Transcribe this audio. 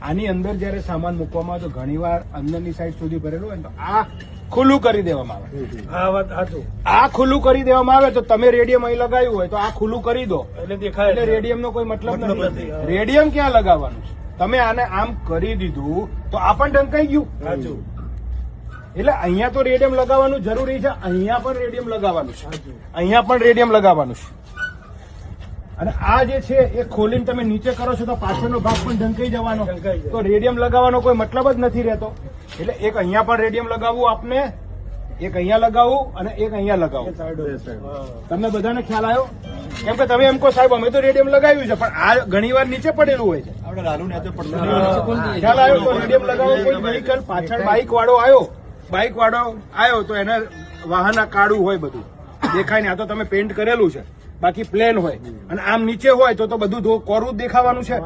આની અંદર જયારે સામાન મૂકવામાં આવે તો ઘણીવાર અંદરની સાઈડ સુધી ભરેલું હોય ને તો આ ખુલ્લું કરી દેવામાં આવે. આ વાત સાચું. આ ખુલ્લું કરી દેવામાં આવે તો તમે રેડિયમ અહીં લગાવ્યું હોય તો આ ખુલ્લું કરી દો એટલે દેખાય એટલે રેડિયમનો કોઈ મતલબ નથી. રેડિયમ ક્યાં લગાવવાનું છે? તમે આને આમ કરી દીધું તો આ પણ ઢંકાઈ ગયું. સાચું. એટલે અહીંયા તો રેડિયમ લગાવવાનું જરૂરી છે, અહીંયા પણ રેડિયમ લગાવવાનું છે, સાચું. અહીંયા પણ રેડિયમ લગાવવાનું છે. અને આ જે છે એ ખોલીને તમે નીચે કરો છો તો પાછળનો ભાગ પણ ઢંકાઈ જવાનો. ઢંકાઈ જાય. તો રેડિયમ લગાવવાનો કોઈ મતલબ જ નથી રહેતો. એટલે એક અહીંયા પણ રેડિયમ લગાવવું આપને, એક અહીંયા લગાવવું અને એક અહીંયા લગાવવું. તમને બધાને ખ્યાલ આવ્યો? કેમ કે તમે એમ કહો સાહેબ અમે તો રેડિયમ લગાવ્યું છે પણ આ ઘણીવાર નીચે પડેલું હોય છે. ખ્યાલ આવ્યો? તો રેડિયમ લગાવો. કોઈ વ્હીકલ પાછળ બાઇક વાળો આવ્યો તો એને વાહન કાળું હોય, બધું દેખાય ને. આ તો તમે પેન્ટ કરેલું છે, બાકી પ્લેન હોય અને આમ નીચે હોય તો બધું કોરું જ દેખાવાનું છે.